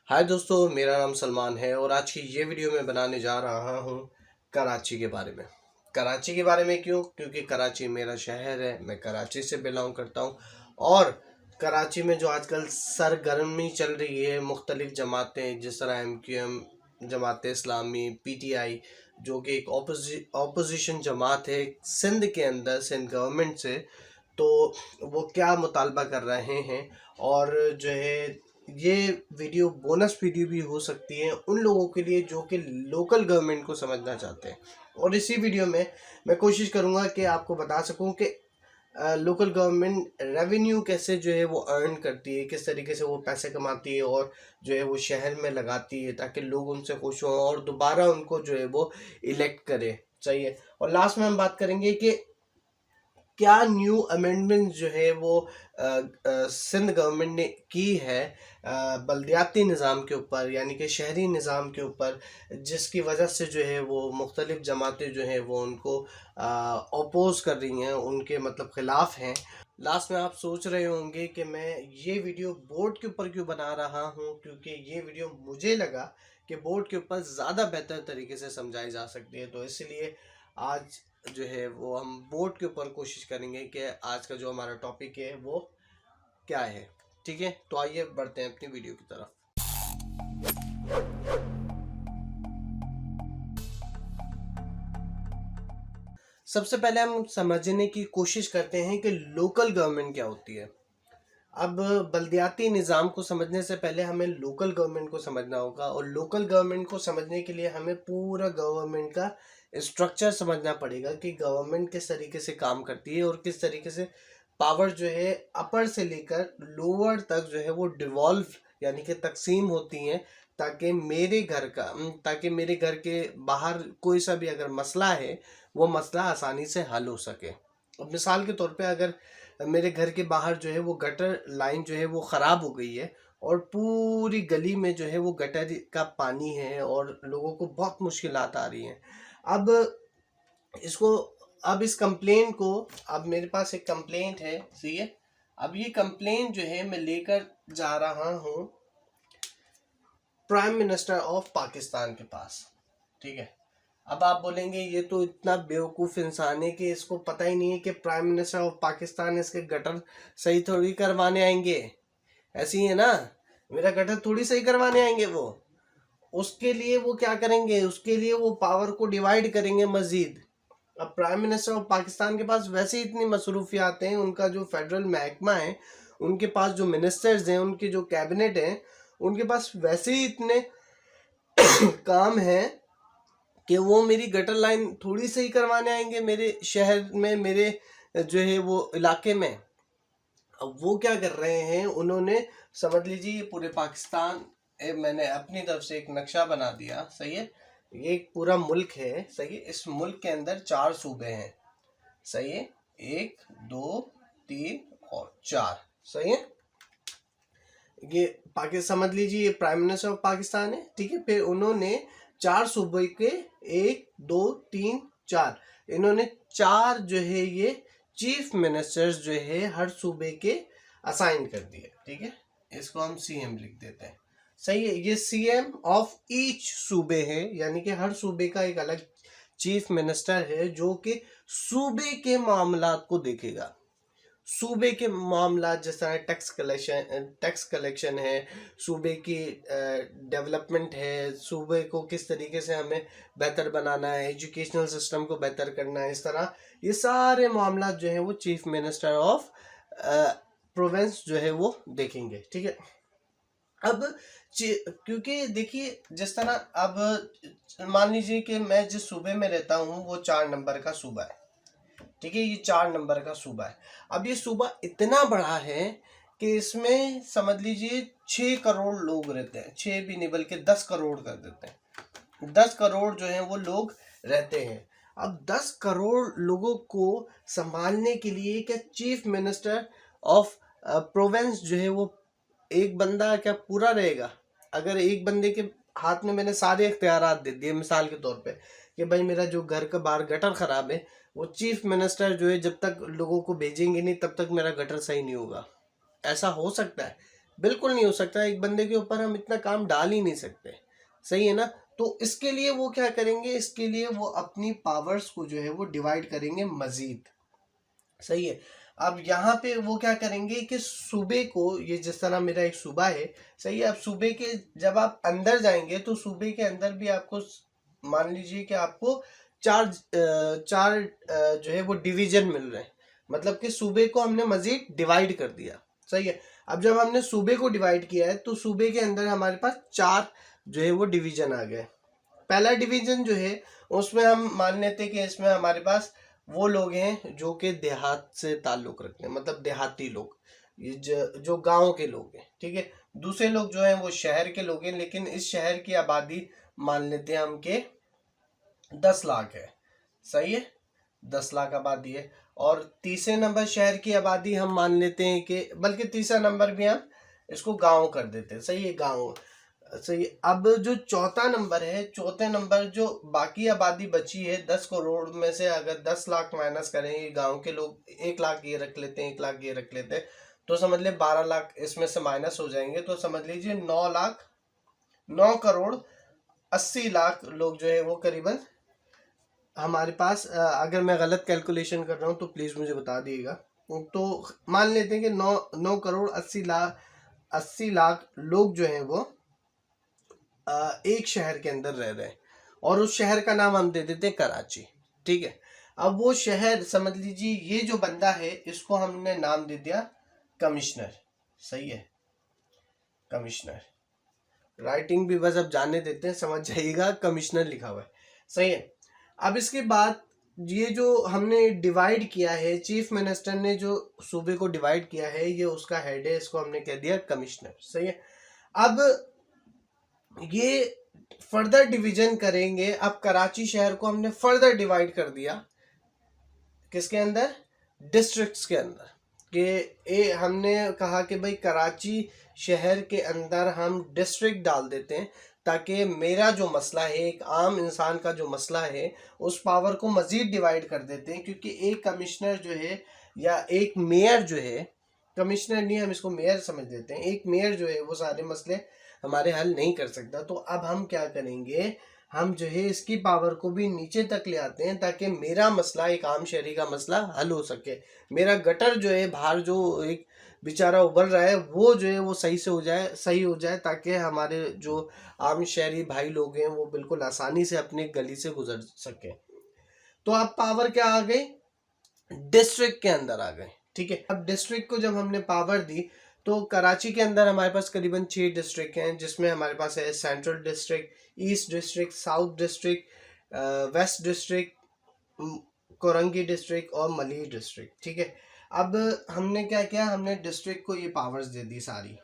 हाय दोस्तों, मेरा नाम सलमान है और आज की ये वीडियो मैं बनाने जा रहा हूँ कराची के बारे में। कराची के बारे में क्यों? क्योंकि कराची मेरा शहर है, मैं कराची से बिलोंग करता हूँ। और कराची में जो आजकल सरगर्मी चल रही है, मुख्तलिफ जमातें जिस तरह MQM, जमात इस्लामी, PTI, जो कि एक ऑपोजिशन जमात है सिंध के अंदर, सिंध गवर्नमेंट से। तो वो क्या मुतालबा कर रहे हैं, और जो है ये वीडियो बोनस वीडियो भी हो सकती है उन लोगों के लिए जो कि लोकल गवर्नमेंट को समझना चाहते हैं। और इसी वीडियो में मैं कोशिश करूंगा कि आपको बता सकूं कि लोकल गवर्नमेंट रेवेन्यू कैसे जो है वो अर्न करती है, किस तरीके से वो पैसे कमाती है और जो है वो शहर में लगाती है ताकि लोग उनसे खुश हों और दोबारा उनको जो है वो इलेक्ट करे। चाहिए। और लास्ट में हम बात करेंगे कि क्या न्यू अमेंडमेंट जो है वो सिंध गवर्नमेंट ने की है बल्दियाती निज़ाम के ऊपर, यानी कि शहरी निज़ाम के ऊपर, जिसकी वजह से जो है वो मुख्तलिफ जमातें जो हैं वो उनको अपोज कर रही हैं, उनके मतलब ख़िलाफ़ हैं। लास्ट में आप सोच रहे होंगे कि मैं ये वीडियो बोर्ड के ऊपर क्यों बना रहा हूँ, क्योंकि ये वीडियो मुझे लगा कि बोर्ड के ऊपर ज़्यादा बेहतर तरीके से समझाई जा सकती है, तो इसलिए आज जो है वो हम बोर्ड के ऊपर कोशिश करेंगे कि आज का जो हमारा टॉपिक है वो क्या है। ठीक है, तो आइए बढ़ते हैं अपनी वीडियो की तरफ। सबसे पहले हम समझने की कोशिश करते हैं कि लोकल गवर्नमेंट क्या होती है। अब बल्दियाती निज़ाम को समझने से पहले हमें लोकल गवर्नमेंट को समझना होगा, और लोकल गवर्नमेंट को समझने के लिए हमें पूरा गवर्नमेंट का स्ट्रक्चर समझना पड़ेगा कि गवर्नमेंट किस तरीके से काम करती है और किस तरीके से पावर जो है अपर से लेकर लोअर तक जो है वो डिवॉल्व यानी कि तकसीम होती हैं, ताकि मेरे घर के बाहर कोई सा भी अगर मसला है वो मसला आसानी से हल हो सके। अब मिसाल के तौर पे अगर मेरे घर के बाहर जो है वो गटर लाइन जो है वो ख़राब हो गई है और पूरी गली में जो है वो गटर का पानी है और लोगों को बहुत मुश्किलात आ रही हैं। अब इसको अब इस कंप्लेन को, अब मेरे पास एक कंप्लेंट है, सही है। अब ये कंप्लेंट जो है मैं लेकर जा रहा हूँ प्राइम मिनिस्टर ऑफ पाकिस्तान के पास। ठीक है। अब आप बोलेंगे ये तो इतना बेवकूफ़ इंसान है कि इसको पता ही नहीं है कि प्राइम मिनिस्टर ऑफ पाकिस्तान इसके गटर सही थोड़ी करवाने आएंगे। ऐसी है ना, मेरा गटर थोड़ी सही करवाने आएंगे वो। उसके लिए वो क्या करेंगे, उसके लिए वो पावर को डिवाइड करेंगे मजीद। अब प्राइम मिनिस्टर ऑफ पाकिस्तान के पास वैसे ही इतनी मसरूफियात हैं, उनका जो फेडरल महकमा है, उनके पास जो मिनिस्टर्स हैं, उनकी जो कैबिनेट है, उनके पास वैसे ही इतने काम हैं कि वो मेरी गटर लाइन थोड़ी सही करवाने आएंगे मेरे शहर में, मेरे जो है वो इलाके में। अब वो क्या कर रहे हैं, उन्होंने समझ लीजिए पूरे पाकिस्तान, मैंने अपनी तरफ से एक नक्शा बना दिया, सही है। ये एक पूरा मुल्क है, सही है। इस मुल्क के अंदर 4 सूबे हैं, सही है। 1 2 3 और 4, सही है। ये पाकिस्तान समझ लीजिए, ये प्राइम मिनिस्टर ऑफ पाकिस्तान है, ठीक है। फिर उन्होंने 4 सूबे के 1 2 3 4, इन्होंने 4 जो है ये चीफ मिनिस्टर्स जो है हर सूबे के असाइन कर दिए, ठीक है। इसको हम CM लिख देते हैं, सही है। ये CM ऑफ ईच सूबे है, यानी कि हर सूबे का एक अलग चीफ मिनिस्टर है जो कि सूबे के मामलात को देखेगा। सूबे के मामला जिस तरह टैक्स कलेक्शन है, सूबे की डेवलपमेंट है, सूबे को किस तरीके से हमें बेहतर बनाना है, एजुकेशनल सिस्टम को बेहतर करना है, इस तरह ये सारे मामला जो है वो चीफ मिनिस्टर ऑफ प्रोविंस जो है वो देखेंगे, ठीक है। अब क्योंकि देखिए जिस तरह, अब मान लीजिए कि मैं जिस सूबे में रहता हूँ वो 4 नंबर का सूबा है, ठीक है। ये 4 नंबर का सूबा है। अब ये सूबा इतना बड़ा है कि इसमें समझ लीजिए 6 करोड़ लोग रहते हैं, 6 भी नहीं बल्कि 10 करोड़ कर देते हैं। 10 करोड़ जो है वो लोग रहते हैं। अब 10 करोड़ लोगों को संभालने के लिए क्या चीफ मिनिस्टर ऑफ प्रोविंस जो है वो एक बंदा क्या पूरा रहेगा? अगर एक बंदे के हाथ में मैंने सारे इख्तियारात दे दिए, मिसाल के तौर पे कि भाई मेरा जो घर का बाहर गटर ख़राब है, वो चीफ मिनिस्टर जो है जब तक लोगों को भेजेंगे नहीं तब तक मेरा गटर सही नहीं होगा, ऐसा हो सकता है? बिल्कुल नहीं हो सकता, एक बंदे के ऊपर हम इतना काम डाल ही नहीं सकते, सही है ना। तो इसके लिए वो क्या करेंगे, इसके लिए वो अपनी पावर्स को जो है वो डिवाइड करेंगे मजीद, सही है। अब यहाँ पे वो क्या करेंगे कि सूबे को, ये जिस तरह मेरा एक सूबा है, सही है, अब सूबे के जब आप अंदर जाएंगे तो सूबे के अंदर भी आपको मान लीजिए कि आपको चार जो है वो डिवीजन मिल रहे हैं, मतलब कि सूबे को हमने मजीद डिवाइड कर दिया, सही है। अब जब हमने सूबे को डिवाइड किया है तो सूबे के अंदर हमारे पास चार जो है वो डिवीजन आ गए। पहला डिवीजन जो है उसमें हम मान लेते हैं कि इसमें हमारे पास वो लोग हैं जो कि देहात से ताल्लुक रखते हैं, मतलब देहाती लोग, ये जो गांव के लोग हैं, ठीक है। दूसरे लोग जो हैं वो शहर के लोग हैं, लेकिन इस शहर की आबादी मान लेते हैं हम के 10 लाख है, सही है, 10 लाख आबादी है। और तीसरे नंबर शहर की आबादी हम मान लेते हैं कि, बल्कि तीसरा नंबर भी हम इसको गांव कर देते हैं, सही है, गांव, सही। अब जो चौथा नंबर है, चौथे नंबर जो बाकी आबादी बची है 10 करोड़ में से, अगर 10 लाख माइनस करें गांव के लोग, 1 लाख ये रख लेते हैं, 1 लाख ये रख लेते हैं, तो समझ ले 12 लाख इसमें से माइनस हो जाएंगे, तो समझ लीजिए 9 करोड़ 80 लाख लोग जो है वो करीबन हमारे पास, अगर मैं गलत कैलकुलेशन कर रहा हूँ तो प्लीज़ मुझे बता दिएगा। तो मान लेते हैं कि 9 करोड़ 80 लाख लोग जो हैं वो एक शहर के अंदर रह रहे हैं, और उस शहर का नाम हम दे देते हैं कराची, ठीक है। अब वो शहर समझ लीजिए, ये जो बंदा है इसको हमने नाम दे दिया कमिश्नर, सही है, कमिश्नर। राइटिंग भी बस अब जानने देते हैं, समझ जाइएगा, कमिश्नर लिखा हुआ है, सही है। अब इसके बाद ये जो हमने डिवाइड किया है, चीफ मिनिस्टर ने जो सूबे को डिवाइड किया है, ये उसका हेड है, इसको हमने कह दिया कमिश्नर, सही है। अब ये फर्दर डिवीजन करेंगे, अब कराची शहर को हमने फर्दर डिवाइड कर दिया, किसके अंदर, डिस्ट्रिक्ट्स के अंदर, कि हमने कहा कि भाई कराची शहर के अंदर हम डिस्ट्रिक्ट डाल देते हैं, ताकि मेरा जो मसला है, एक आम इंसान का जो मसला है, उस पावर को मजीद डिवाइड कर देते हैं, क्योंकि एक कमिश्नर जो है या एक मेयर जो है, कमिश्नर नहीं, हम इसको मेयर समझ लेते हैं, एक मेयर जो है वो सारे मसले हमारे हल नहीं कर सकता। तो अब हम क्या करेंगे, हम जो है इसकी पावर को भी नीचे तक ले आते हैं, ताकि मेरा मसला, एक आम शहरी का मसला हल हो सके। मेरा गटर जो है बाहर जो एक बेचारा उबल रहा है, वो जो है वो सही से हो जाए, सही हो जाए, ताकि हमारे जो आम शहरी भाई लोग हैं वो बिल्कुल आसानी से अपनी गली से गुजर सके। तो अब पावर क्या आ गई, डिस्ट्रिक्ट के अंदर आ गए, ठीक है। अब डिस्ट्रिक्ट को जब हमने पावर दी, तो कराची के अंदर हमारे पास करीबन 6 डिस्ट्रिक्ट हैं, जिसमें हमारे पास है central district, east district, south district, waste district, Korangi district और मली डिस्ट्रिक्ट, ठीक है। अब हमने क्या किया, हमने डिस्ट्रिक्ट को ये पावर्स दे दी सारी,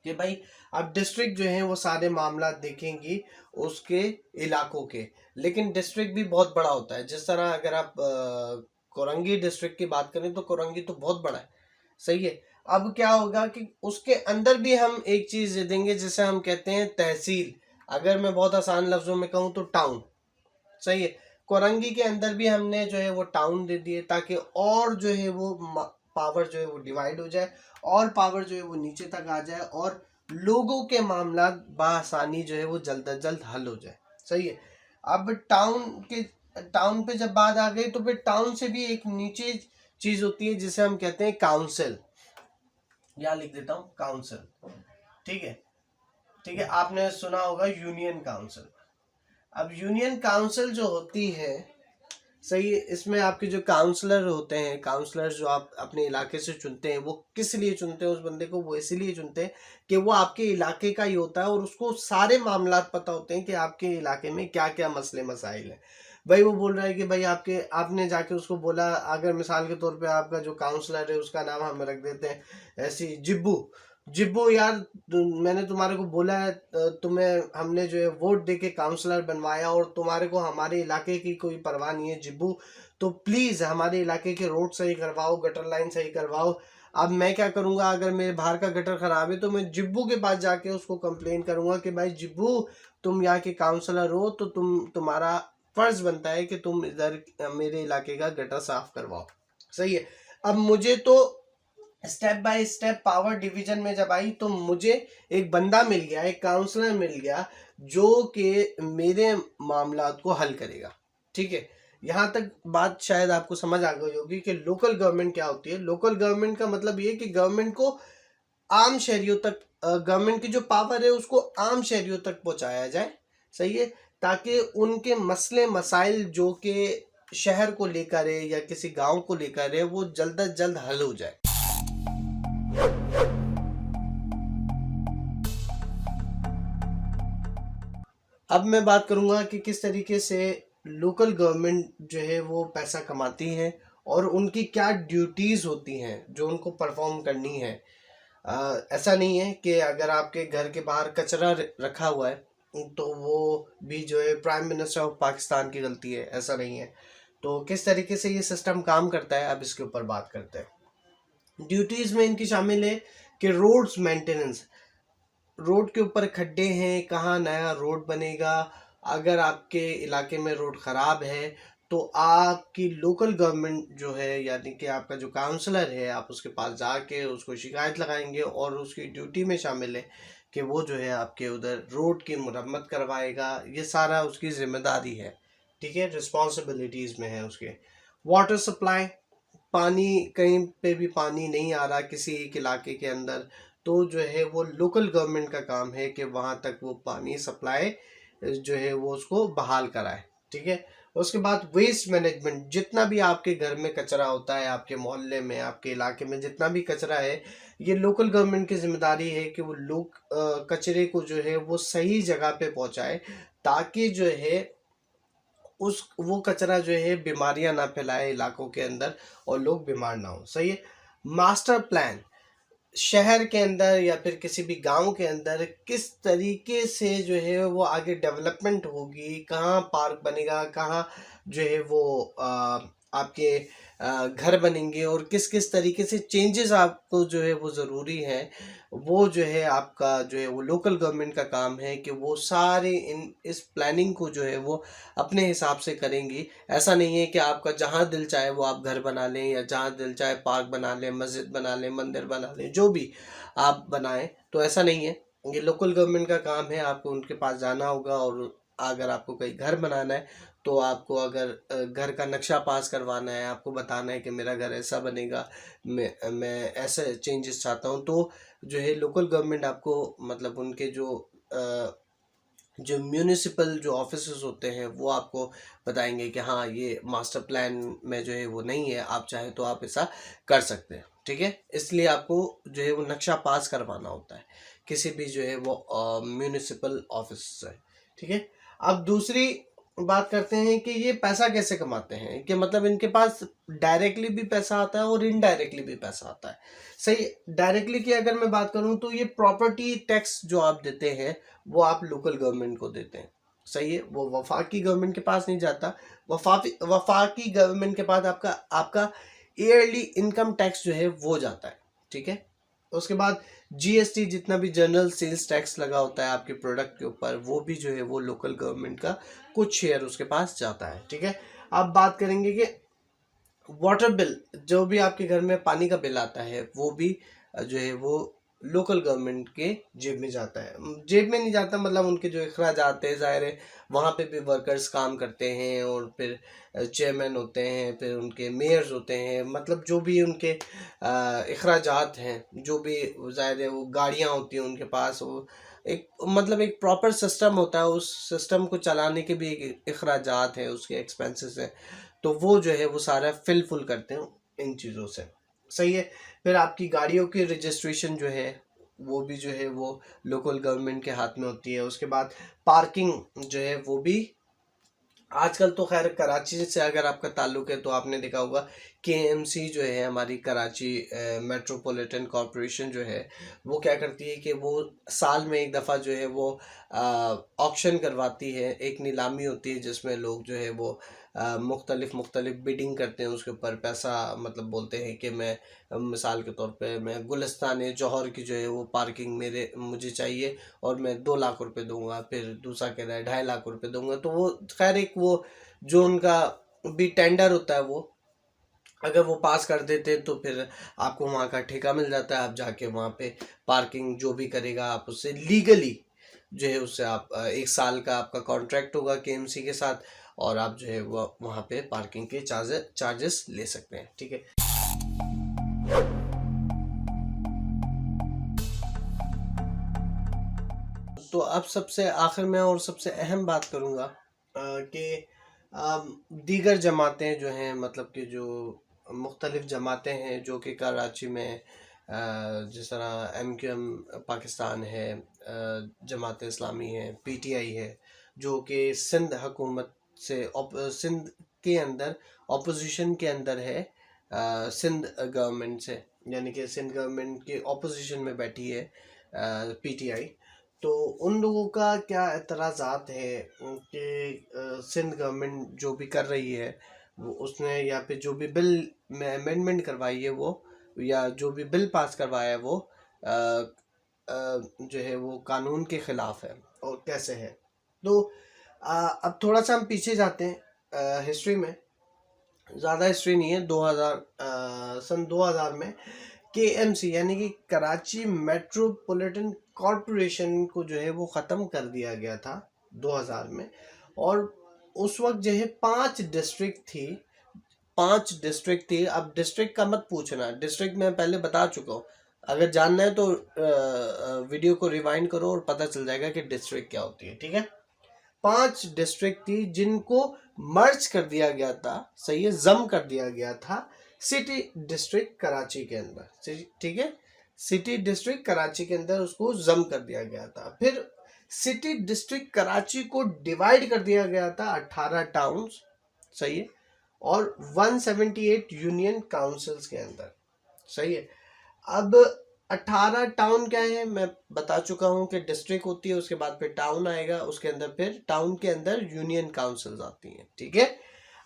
कि भाई अब डिस्ट्रिक्ट जो है वो सारे मामला देखेंगी उसके इलाकों के, लेकिन डिस्ट्रिक्ट भी बहुत बड़ा होता है। जिस तरह अगर आप कोरंगी डिस्ट्रिक्ट की बात करें तो कोरंगी तो बहुत बड़ा है, सही है। अब क्या होगा कि उसके अंदर भी हम एक चीज दे देंगे जिसे हम कहते हैं तहसील, अगर मैं बहुत आसान लफ्जों में कहूँ तो टाउन, सही है। कोरंगी के अंदर भी हमने जो है वो टाउन दे दिए, ताकि और जो है वो पावर जो है वो डिवाइड हो जाए, और पावर जो है वो नीचे तक आ जाए, और लोगों के मामला बआसानी जो है वो जल्द अज जल्द हल हो जाए, सही है। अब टाउन पे जब बात आ गई, तो फिर टाउन से भी एक नीचे चीज होती है जिसे हम कहते हैं काउंसिल, यहाँ लिख देता हूँ काउंसिल, ठीक है, ठीक है। आपने सुना होगा यूनियन काउंसिल। अब यूनियन काउंसिल जो होती है, सही है, इसमें आपके जो काउंसलर होते हैं, काउंसलर जो आप अपने इलाके से चुनते हैं, वो किस लिए चुनते हैं उस बंदे को, वो इसीलिए चुनते हैं कि वो आपके इलाके का ही होता है, और उसको सारे मामला पता होते हैं कि आपके इलाके में क्या क्या मसले मसाइल हैं। भाई वो बोल रहा है कि भाई आपने जाके उसको बोला, अगर मिसाल के तौर पे आपका जो काउंसलर है उसका नाम हम रख देते हैं ऐसी जिब्बू, जिब्बू यार, मैंने तुम्हारे को बोला है, तुम्हें हमने जो है वोट दे के काउंसलर बनवाया, और तुम्हारे को हमारे इलाके की कोई परवाह नहीं है जिब्बू, तो प्लीज़ हमारे इलाके के रोड सही करवाओ, गटर लाइन सही करवाओ। अब मैं क्या करूँगा, अगर मेरे बाहर का गटर ख़राब है तो मैं जिब्बू के पास जाके उसको कंप्लेन करूँगा कि भाई जिब्बू, तुम यहाँ के काउंसलर हो, तो तुम्हारा फ़र्ज़ बनता है कि तुम इधर मेरे इलाके का गटर साफ़ करवाओ, सही है। अब मुझे तो step by step power division में जब आई तो मुझे एक बंदा मिल गया, एक काउंसलर मिल गया जो कि मेरे मामलात को हल करेगा। ठीक है, यहाँ तक बात शायद आपको समझ आ गई होगी कि लोकल गवर्नमेंट क्या होती है। लोकल गवर्नमेंट का मतलब ये कि गवर्नमेंट को आम शहरियों तक, गवर्नमेंट की जो पावर है उसको आम शहरियों तक पहुंचाया जाए। सही है, ताकि उनके मसले मसाइल जो कि शहर को लेकर है या किसी गांव को लेकर है वो जल्द अज जल्द हल हो जाए। अब मैं बात करूंगा कि किस तरीके से लोकल गवर्नमेंट जो है वो पैसा कमाती है और उनकी क्या ड्यूटीज होती हैं जो उनको परफॉर्म करनी है। ऐसा नहीं है कि अगर आपके घर के बाहर कचरा रखा हुआ है तो वो भी जो है प्राइम मिनिस्टर ऑफ पाकिस्तान की गलती है, ऐसा नहीं है। तो किस तरीके से ये सिस्टम काम करता है अब इसके ऊपर बात करते हैं। ड्यूटीज में इनकी शामिल है कि रोड्स मेंटेनेंस, रोड के ऊपर खड्डे हैं, कहाँ नया रोड बनेगा। अगर आपके इलाके में रोड ख़राब है तो आपकी लोकल गवर्नमेंट जो है यानी कि आपका जो काउंसलर है आप उसके पास जाके उसको शिकायत लगाएंगे और उसकी ड्यूटी में शामिल है कि वो जो है आपके उधर रोड की मरम्मत करवाएगा। ये सारा उसकी जिम्मेदारी है। ठीक है, रिस्पॉन्सिबिलिटीज़ में है उसके। वाटर सप्लाई, पानी कहीं पे भी पानी नहीं आ रहा किसी एक इलाके के अंदर तो जो है वो लोकल गवर्नमेंट का काम है कि वहाँ तक वो पानी सप्लाई जो है वो उसको बहाल कराए। ठीक है, उसके बाद वेस्ट मैनेजमेंट, जितना भी आपके घर में कचरा होता है, आपके मोहल्ले में, आपके इलाके में जितना भी कचरा है, ये लोकल गवर्नमेंट की जिम्मेदारी है कि वो लोग कचरे को जो है वो सही जगह पे पहुँचाए ताकि जो है उस वो कचरा जो है बीमारियां ना फैलाए इलाकों के अंदर और लोग बीमार ना हो। सही है। मास्टर प्लान, शहर के अंदर या फिर किसी भी गांव के अंदर किस तरीके से जो है वो आगे डेवलपमेंट होगी, कहाँ पार्क बनेगा, कहाँ जो है वो आपके घर बनेंगे और किस किस तरीके से चेंजेस आपको जो है वो ज़रूरी है, वो जो है आपका जो है वो लोकल गवर्नमेंट का काम है कि वो सारे इस प्लानिंग को जो है वो अपने हिसाब से करेंगी। ऐसा नहीं है कि आपका जहाँ दिल चाहे वो आप घर बना लें या जहाँ दिल चाहे पार्क बना लें, मस्जिद बना लें, मंदिर बना लें, जो भी आप बनाएं, तो ऐसा नहीं है। ये लोकल गवर्नमेंट का काम है, आपको उनके पास जाना होगा और अगर आपको कहीं घर बनाना है तो आपको अगर घर का नक्शा पास करवाना है, आपको बताना है कि मेरा घर ऐसा बनेगा, मैं ऐसे चेंजेस चाहता हूँ, तो जो है लोकल गवर्नमेंट आपको मतलब उनके जो म्यूनिसिपल जो ऑफिसर्स होते हैं वो आपको बताएंगे कि हाँ ये मास्टर प्लान में जो है वो नहीं है, आप चाहे तो आप ऐसा कर सकते हैं। ठीक है, इसलिए आपको जो है वो नक्शा पास करवाना होता है किसी भी जो है वो म्यूनिसिपल ऑफिस से। ठीक है, अब दूसरी बात करते हैं कि ये पैसा कैसे कमाते हैं, कि मतलब इनके पास डायरेक्टली भी पैसा आता है और इनडायरेक्टली भी पैसा आता है। सही, डायरेक्टली की अगर मैं बात करूं तो ये प्रॉपर्टी टैक्स जो आप देते हैं वो आप लोकल गवर्नमेंट को देते हैं। सही है, वो वफाकी गवर्नमेंट के पास नहीं जाता। वफाकी गवर्नमेंट के पास आपका आपका ईयरली इनकम टैक्स जो है वो जाता है। ठीक है, उसके बाद जीएसटी, जितना भी जनरल सेल्स टैक्स लगा होता है आपके प्रोडक्ट के ऊपर, वो भी जो है वो लोकल गवर्नमेंट का कुछ शेयर उसके पास जाता है। ठीक है, अब बात करेंगे कि वाटर बिल, जो भी आपके घर में पानी का बिल आता है वो भी जो है वो लोकल गवर्नमेंट के जेब में जाता है। जेब में नहीं जाता मतलब उनके जो अखराजात है, ज़ाहिर है वहाँ पे भी वर्कर्स काम करते हैं और फिर चेयरमैन होते हैं, फिर उनके मेयर्स होते हैं, मतलब जो भी उनके अखराजात हैं, जो भी ज़ाहिर है वो गाड़ियाँ होती हैं उनके पास, वो एक मतलब एक प्रॉपर सिस्टम होता है, उस सिस्टम को चलाने के भी एक अखराजात हैं, उसके एक्सपेंसेस हैं, तो वो जो है वो सारा फिल फुल करते हैं इन चीज़ों से। सही है, फिर आपकी गाड़ियों की रजिस्ट्रेशन जो है वो भी जो है वो लोकल गवर्नमेंट के हाथ में होती है। उसके बाद पार्किंग जो है वो भी, आजकल तो खैर कराची से अगर आपका ताल्लुक है तो आपने देखा होगा केएमसी जो है हमारी कराची मेट्रोपॉलिटन कॉरपोरेशन जो है वो क्या करती है कि वो साल में एक दफ़ा जो है वो ऑक्शन करवाती है, एक नीलामी होती है जिसमें लोग जो है वो मुख्तलिफ बिडिंग करते हैं, उसके ऊपर पैसा मतलब बोलते हैं कि मैं मिसाल के तौर पे मैं गुलिस्तान जौहर की जो है वो पार्किंग मुझे चाहिए और मैं 2 लाख रुपए दूंगा, फिर दूसरा कह रहा है 2.5 लाख रुपए दूंगा। तो वो खैर एक वो जो उनका भी टेंडर होता है वो अगर वो पास कर देते तो फिर आपको वहाँ का ठेका मिल जाता है, आप जाके वहाँ पे पार्किंग जो भी करेगा आप उससे लीगली जो है उससे आप 1 साल का आपका कॉन्ट्रैक्ट होगा केएमसी के साथ, और आप जो है वो वहाँ पे पार्किंग के चार्जेस ले सकते हैं। ठीक है। तो अब सबसे आखिर में और सबसे अहम बात करूँगा कि दीगर जमातें जो हैं, मतलब कि जो मुख्तलिफ जमातें हैं जो कि कराची में जिस तरह MQM पाकिस्तान है, जमात इस्लामी है, PTI है, जो कि सिंध हुकूमत से सिंध के अंदर ऑपोजिशन के अंदर है, सिंध गवर्नमेंट से, यानी कि सिंध गवर्नमेंट के ऑपोजिशन में बैठी है PTI। तो उन लोगों का क्या एतराज़ात है कि सिंध गवर्नमेंट जो भी कर रही है वो उसने, या फिर जो भी बिल में अमेंडमेंट करवाई है वो, या जो भी बिल पास करवाया है वो जो है वो कानून के ख़िलाफ़ है और कैसे है। तो अब थोड़ा सा हम पीछे जाते हैं हिस्ट्री में, ज़्यादा हिस्ट्री नहीं है। 2000 में KMC यानी कि कराची मेट्रोपॉलिटन कॉरपोरेशन को जो है वो ख़त्म कर दिया गया था 2000 में। और उस वक्त जो है 5 डिस्ट्रिक्ट थी। अब डिस्ट्रिक्ट का मत पूछना, डिस्ट्रिक्ट मैं पहले बता चुका हूँ। अगर जानना है तो वीडियो को रिवाइंड करो और पता चल जाएगा कि डिस्ट्रिक्ट क्या होती है। ठीक है। 5 डिस्ट्रिक्ट थी जिनको मर्ज कर दिया गया था, सही है, जम कर दिया गया था सिटी डिस्ट्रिक्ट कराची के अंदर। ठीक है। सिटी डिस्ट्रिक्ट कराची के अंदर उसको जम कर दिया गया था। फिर सिटी डिस्ट्रिक्ट कराची को डिवाइड कर दिया गया था 18 टाउन्स, सही है, और 178 यूनियन काउंसिल्स के अंदर, सही है। अब 18 टाउन क्या है मैं बता चुका हूँ कि डिस्ट्रिक्ट होती है, उसके बाद फिर टाउन आएगा, उसके अंदर फिर टाउन के अंदर यूनियन काउंसिल्स आती हैं। ठीक है।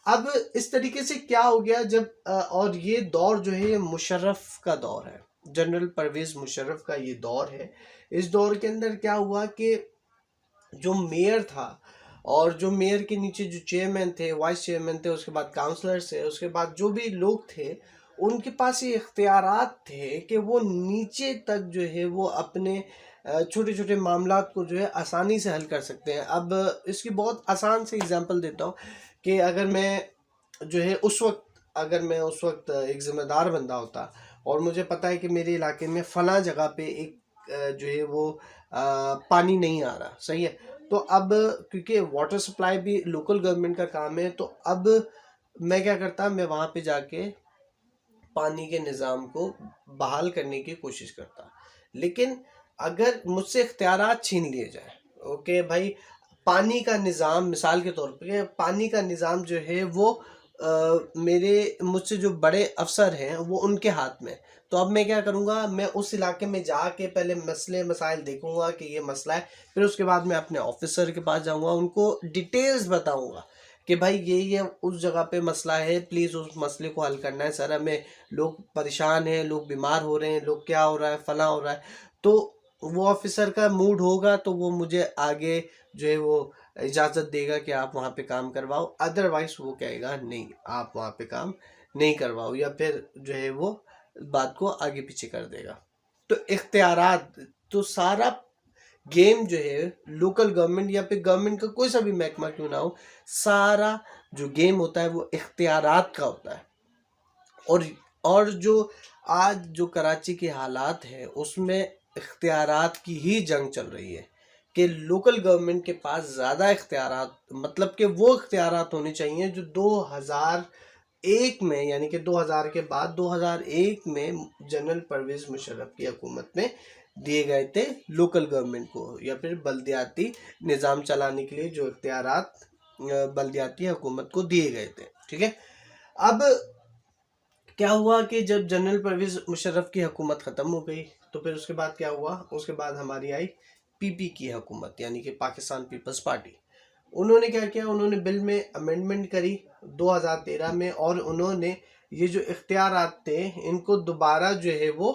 अब इस तरीके से क्या हो गया जब और ये दौर जो है ये मुशर्रफ का दौर है, जनरल परवेज मुशर्रफ का ये दौर है। इस दौर के अंदर क्या हुआ कि जो मेयर था और जो मेयर के नीचे जो चेयरमैन थे, वाइस चेयरमैन थे, उसके बाद काउंसलर्स थे, उसके बाद जो भी लोग थे, उनके पास ये इख्तियारात थे कि वो नीचे तक जो है वो अपने छोटे छोटे मामलात को जो है आसानी से हल कर सकते हैं। अब इसकी बहुत आसान से एग्जांपल देता हूँ कि अगर मैं जो है उस वक्त एक ज़िम्मेदार बंदा होता और मुझे पता है कि मेरे इलाके में फ़लाँ जगह पे एक जो है वो पानी नहीं आ रहा, सही है। तो अब क्योंकि वाटर सप्लाई भी लोकल गवर्नमेंट का काम है, तो अब मैं क्या करता, मैं वहाँ पे जाके पानी के निज़ाम को बहाल करने की कोशिश करता। लेकिन अगर मुझसे इख्तियारात छीन लिए जाए, ओके भाई, पानी का निज़ाम, मिसाल के तौर पे पानी का निज़ाम जो है वो मेरे मुझसे जो बड़े अफसर हैं वो उनके हाथ में, तो अब मैं क्या करूँगा, मैं उस इलाके में जाके पहले मसले मसाइल देखूंगा कि ये मसला है, फिर उसके बाद मैं अपने ऑफिसर के पास जाऊँगा, उनको डिटेल्स बताऊँगा कि भाई ये उस जगह पे मसला है, प्लीज़ उस मसले को हल करना है सर, हमें लोग परेशान हैं, लोग बीमार हो रहे हैं, लोग क्या हो रहा है, फला हो रहा है। तो वो ऑफिसर का मूड होगा तो वो मुझे आगे जो है वो इजाज़त देगा कि आप वहाँ पे काम करवाओ, अदरवाइज वो कहेगा नहीं आप वहाँ पे काम नहीं करवाओ, या फिर जो है वो बात को आगे पीछे कर देगा। तो इख्तियारात, तो सारा गेम जो है लोकल गवर्नमेंट या फिर गवर्नमेंट का कोई सा भी महकमा क्यों ना हो, सारा जो गेम होता है वो इख्तियारात का होता है। और जो आज जो कराची के हालात है उसमें इख्तियारात की ही जंग चल रही है कि लोकल गवर्नमेंट के पास ज़्यादा इख्तियारात, मतलब कि वो इख्तियारात होने चाहिए जो 2001 में, यानी कि 2000 के बाद 2001 में जनरल परवेज मुशर्रफ की हुकूमत में दिए गए थे लोकल गवर्नमेंट को, या फिर बल्दियाती निज़ाम चलाने के लिए जो इख्तियारात बल्दियाती हुकूमत को दिए गए थे। ठीक है। अब क्या हुआ कि जब जनरल परवेज मुशर्रफ की हुकूमत ख़त्म हो गई तो फिर उसके बाद क्या हुआ, उसके बाद हमारी आई PP की हुकूमत, यानी कि पाकिस्तान पीपल्स पार्टी। उन्होंने क्या किया, उन्होंने बिल में अमेंडमेंट करी 2013 में, और उन्होंने ये जो इख्तियारात थे इनको दोबारा जो है वो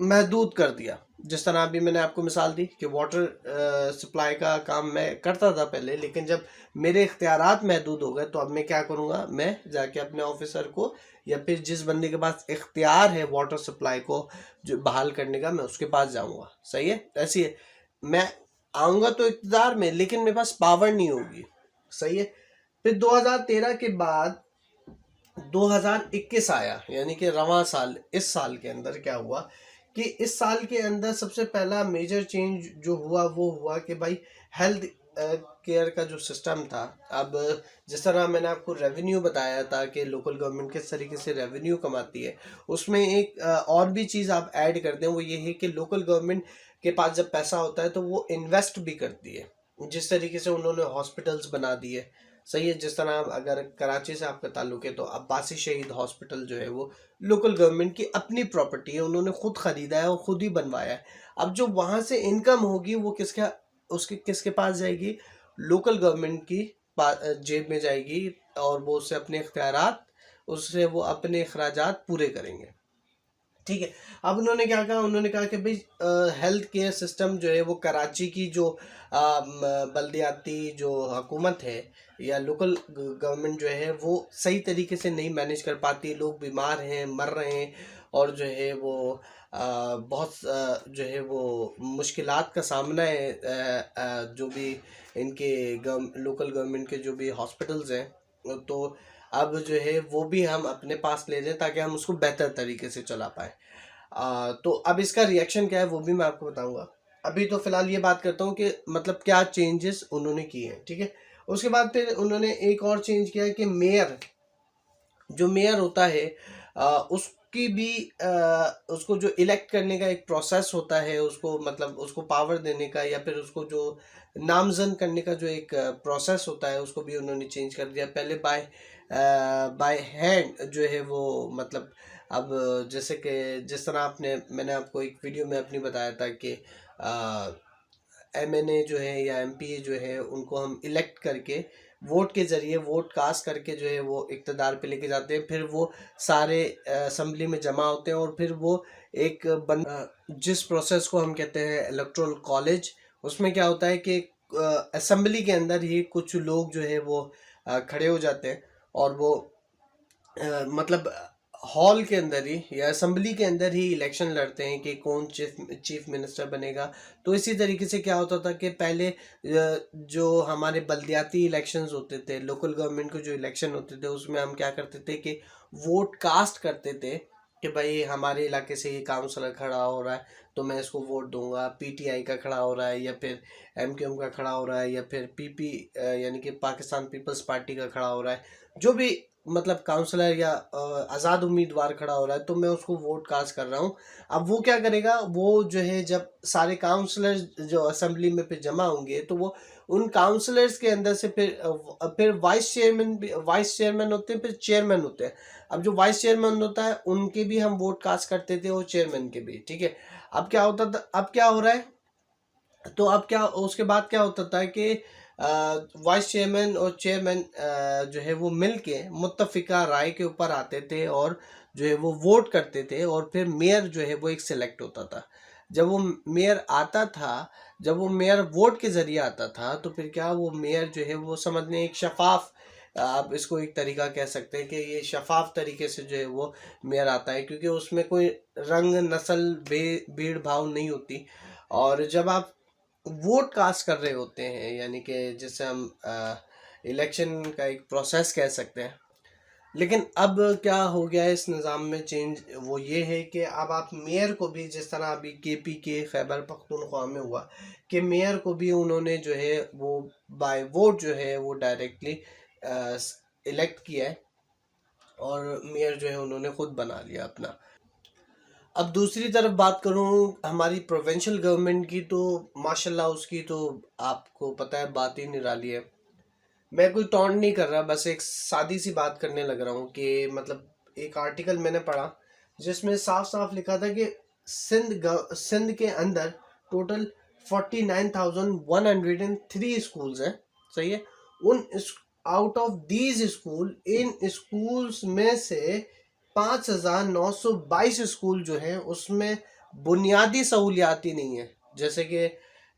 महदूद कर दिया। जिस तरह अभी मैंने आपको मिसाल दी कि वाटर सप्लाई का काम मैं करता था पहले, लेकिन जब मेरे इख्तियारात महदूद हो गए तो अब मैं क्या करूँगा, मैं जाके अपने ऑफिसर को या फिर जिस बंदे के पास इख्तियार है वाटर सप्लाई को जो बहाल करने का, मैं उसके पास जाऊँगा। सही है, ऐसी है। मैं आऊँगा तो इक़्तिदार में, लेकिन मेरे पास पावर नहीं होगी। सही है। फिर 2013 के बाद 2021 आया, यानी कि रवां साल। इस साल के अंदर क्या हुआ कि इस साल के अंदर सबसे पहला मेजर चेंज जो हुआ वो हुआ कि भाई हेल्थ केयर का जो सिस्टम था, अब जिस तरह मैंने आपको रेवेन्यू बताया था कि लोकल गवर्नमेंट किस तरीके से रेवेन्यू कमाती है, उसमें एक और भी चीज़ आप ऐड कर दें, वो ये है कि लोकल गवर्नमेंट के पास जब पैसा होता है तो वो इन्वेस्ट भी करती है। जिस तरीके से उन्होंने हॉस्पिटल्स बना दिए, सही है। जिस तरह अगर कराची से आपका ताल्लुक है तो अब्बासी शहीद हॉस्पिटल जो है वो लोकल गवर्नमेंट की अपनी प्रॉपर्टी है, उन्होंने खुद खरीदा है और खुद ही बनवाया है। अब जो वहाँ से इनकम होगी वो किसके पास जाएगी? लोकल गवर्नमेंट की जेब में जाएगी, और वो उससे अपने इख्तियारात, उससे वो अपने अखराजात पूरे करेंगे। ठीक है। अब उन्होंने क्या कहा, उन्होंने कहा कि भाई हेल्थ केयर सिस्टम जो है वो कराची की जो बल्दियाती जो हुकूमत है या लोकल गवर्नमेंट जो है वो सही तरीके से नहीं मैनेज कर पाती, लोग बीमार हैं, मर रहे हैं, और जो है वो बहुत जो है वो मुश्किलात का सामना है। जो भी इनके लोकल गवर्नमेंट के जो भी हॉस्पिटल्स हैं, तो अब जो है वो भी हम अपने पास ले जाएं ताकि हम उसको बेहतर तरीके से चला पाए। तो अब इसका रिएक्शन क्या है वो भी मैं आपको बताऊंगा। अभी तो फिलहाल ये बात करता हूँ कि मतलब क्या चेंजेस उन्होंने किए हैं। ठीक है। उसके बाद फिर उन्होंने एक और चेंज किया कि जो मेयर होता है उसकी भी उसको जो इलेक्ट करने का एक प्रोसेस होता है, उसको मतलब उसको पावर देने का या फिर उसको जो नामजद करने का जो एक प्रोसेस होता है उसको भी उन्होंने चेंज कर दिया। पहले बाय हैंड जो है वो मतलब अब जैसे कि जिस तरह मैंने आपको एक वीडियो में अपनी बताया था कि MNA जो है या MPA जो है उनको हम इलेक्ट करके वोट के ज़रिए वोट कास्ट करके जो है वो इक़्तिदार पे लेके जाते हैं, फिर वो सारे असम्बली में जमा होते हैं, और फिर वो एक जिस प्रोसेस को हम कहते हैं इलेक्टोरल कॉलेज, उसमें क्या होता है कि असम्बली के अंदर ही कुछ लोग जो है वो खड़े हो जाते हैं, और वो मतलब हॉल के अंदर ही या असम्बली के अंदर ही इलेक्शन लड़ते हैं कि कौन चीफ मिनिस्टर बनेगा। तो इसी तरीके से क्या होता था कि पहले जो हमारे बल्दियाती इलेक्शंस होते थे, लोकल गवर्नमेंट के जो इलेक्शन होते थे, उसमें हम क्या करते थे कि वोट कास्ट करते थे कि भाई हमारे इलाके से ये काउंसलर खड़ा हो रहा है तो मैं इसको वोट दूंगा, PTI का खड़ा हो रहा है या फिर MQM का खड़ा हो रहा है या फिर PP यानी कि पाकिस्तान पीपल्स पार्टी का खड़ा हो रहा है, जो भी मतलब काउंसलर या आज़ाद उम्मीदवार खड़ा हो रहा है तो मैं उसको वोट कास्ट कर रहा हूँ। अब वो क्या करेगा, वो जो है जब सारे काउंसलर जो असेंबली में फिर जमा होंगे तो वो उन काउंसलर्स के अंदर से फिर वाइस चेयरमैन होते हैं, फिर चेयरमैन होते हैं। अब जो वाइस चेयरमैन होता है उनके भी हम वोट कास्ट करते थे और चेयरमैन के भी। ठीक है। अब क्या होता था, अब क्या हो रहा है, तो अब क्या उसके बाद क्या होता था कि वाइस चेयरमैन और चेयरमैन जो है वो मिल के मुत्तफिका राय के ऊपर आते थे और जो है वो वोट करते थे, और फिर मेयर जो है वो एक सिलेक्ट होता था। जब वो मेयर आता था, जब वो मेयर वोट के ज़रिए आता था, तो फिर क्या वो मेयर जो है वो समझने एक शफाफ, आप इसको एक तरीका कह सकते हैं कि ये शफाफ तरीके से जो है वो मेयर आता है, क्योंकि उसमें कोई रंग नस्ल भीड़ भाव नहीं होती। और जब आप वोट कास्ट कर रहे होते हैं, यानी कि जिसे हम इलेक्शन का एक प्रोसेस कह सकते हैं, लेकिन अब क्या हो गया है इस निज़ाम में चेंज, वो ये है कि अब आप मेयर को भी, जिस तरह अभी KP के खैबर पख्तूनख्वा में हुआ कि मेयर को भी उन्होंने जो है वो बाय वोट जो है वो डायरेक्टली इलेक्ट किया है, और मेयर जो है उन्होंने खुद बना लिया अपना। अब दूसरी तरफ बात करूं हमारी प्रोविंशियल गवर्नमेंट की, तो माशाल्लाह उसकी तो आपको पता है बात ही निराली है। मैं कोई टॉन्ट नहीं कर रहा, बस एक सादी सी बात करने लग रहा हूँ कि मतलब एक आर्टिकल मैंने पढ़ा जिसमें साफ साफ लिखा था कि सिंध के अंदर टोटल 49,103 स्कूल्स हैं। सही है। उन out of these school, in schools में से 5,922 स्कूल जो हैं उसमें बुनियादी सहूलियात ही नहीं है। जैसे कि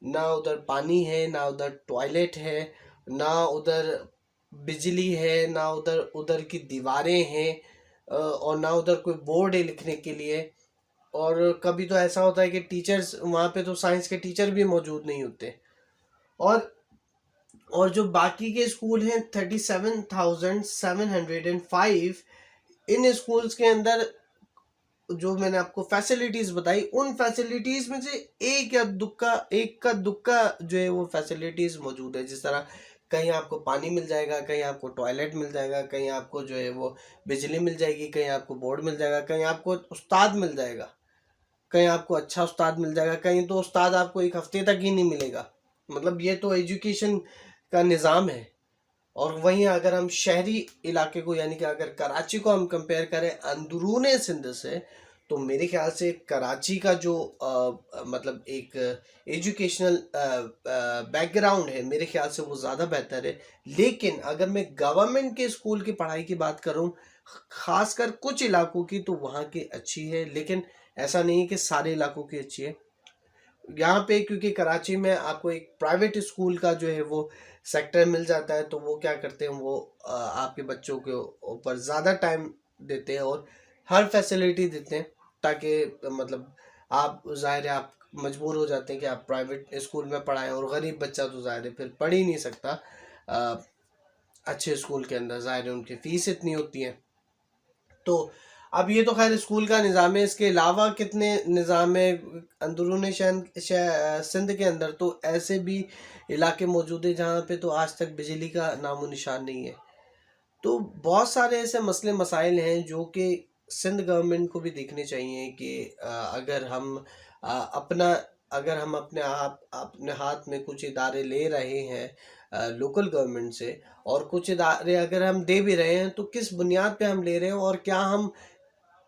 ना उधर पानी है, ना उधर टॉयलेट है, ना उधर बिजली है, ना उधर उधर की दीवारें हैं, और ना उधर कोई बोर्ड है लिखने के लिए। और कभी तो ऐसा होता है कि टीचर्स वहाँ पे, तो साइंस के टीचर भी मौजूद नहीं होते। और जो बाकी के स्कूल हैं 37,705, इन स्कूल्स के अंदर जो मैंने आपको फैसिलिटीज बताई, उन फैसिलिटीज में से एक का दुक्का जो है वो फैसिलिटीज मौजूद है। जिस तरह कहीं आपको पानी मिल जाएगा, कहीं आपको टॉयलेट मिल जाएगा, कहीं आपको जो है वो बिजली मिल जाएगी, कहीं आपको बोर्ड मिल जाएगा, कहीं आपको उस्ताद मिल जाएगा, कहीं आपको अच्छा उस्ताद मिल जाएगा, कहीं तो उस्ताद आपको एक हफ्ते तक ही नहीं मिलेगा। मतलब ये तो एजुकेशन का निज़ाम है। और वहीं अगर हम शहरी इलाके को, यानी कि अगर कराची को हम कंपेयर करें अंदरूने सिंध से, तो मेरे ख्याल से कराची का जो मतलब एक एजुकेशनल बैकग्राउंड है, मेरे ख्याल से वो ज़्यादा बेहतर है। लेकिन अगर मैं गवर्नमेंट के स्कूल की पढ़ाई की बात करूं, खासकर कुछ इलाकों की, तो वहाँ की अच्छी है, लेकिन ऐसा नहीं है कि सारे इलाकों की अच्छी है। यहाँ पे क्योंकि कराची में आपको एक प्राइवेट स्कूल का जो है वो सेक्टर मिल जाता है, तो वो क्या करते हैं, वो आपके बच्चों के ऊपर ज़्यादा टाइम देते हैं और हर फैसिलिटी देते हैं, ताकि मतलब आप ज़ाहिर है आप मजबूर हो जाते हैं कि आप प्राइवेट स्कूल में पढ़ाएं, और गरीब बच्चा तो ज़ाहिर है फिर पढ़ ही नहीं सकता अच्छे स्कूल के अंदर, ज़ाहिर है उनकी फ़ीस इतनी होती है। तो अब ये तो खैर स्कूल का निज़ाम है। इसके अलावा कितने निज़ाम है अंदरूनी सिंध के अंदर, तो ऐसे भी इलाके मौजूद है जहाँ पे तो आज तक बिजली का नामो निशान नहीं है। तो बहुत सारे ऐसे मसले मसाइल हैं जो कि सिंध गवर्नमेंट को भी देखने चाहिए कि अगर हम अपना अगर हम अपने हाथ में कुछ इदारे ले रहे हैं लोकल गवर्नमेंट से, और कुछ इदारे अगर हम दे भी रहे हैं, तो किस बुनियाद पे हम ले रहे हैं, और क्या हम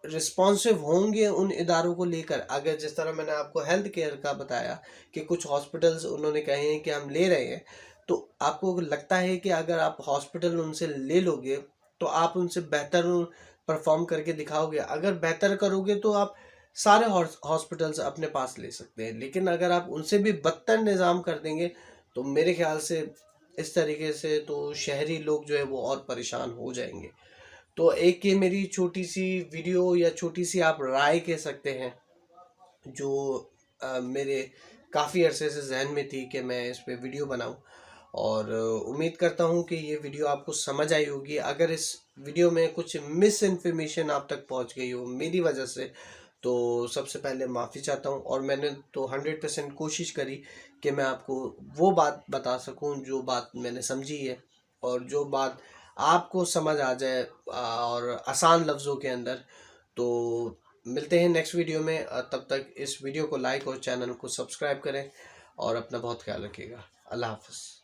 रिस्पॉन्सिव होंगे उन इदारों को लेकर। अगर जिस तरह मैंने आपको हेल्थ केयर का बताया कि कुछ हॉस्पिटल्स उन्होंने कहे हैं कि हम ले रहे हैं, तो आपको लगता है कि अगर आप हॉस्पिटल उनसे ले लोगे तो आप उनसे बेहतर परफॉर्म करके दिखाओगे। अगर बेहतर करोगे तो आप सारे हॉस्पिटल्स अपने पास ले सकते हैं, लेकिन अगर आप उनसे भी बदतर निज़ाम कर देंगे, तो मेरे ख्याल से इस तरीके से तो शहरी लोग जो है वो और परेशान हो जाएंगे। तो एक ये मेरी छोटी सी वीडियो, या छोटी सी आप राय कह सकते हैं, जो मेरे काफ़ी अरसे से जहन में थी कि मैं इस पे वीडियो बनाऊं। और उम्मीद करता हूं कि ये वीडियो आपको समझ आई होगी। अगर इस वीडियो में कुछ मिस इन्फॉर्मेशन आप तक पहुंच गई हो मेरी वजह से, तो सबसे पहले माफ़ी चाहता हूं। और मैंने तो 100% कोशिश करी कि मैं आपको वो बात बता सकूं जो बात मैंने समझी है, और जो बात आपको समझ आ जाए और आसान लफ्ज़ों के अंदर। तो मिलते हैं नेक्स्ट वीडियो में। तब तक इस वीडियो को लाइक और चैनल को सब्सक्राइब करें, और अपना बहुत ख्याल रखिएगा। अल्लाह हाफ़िज़।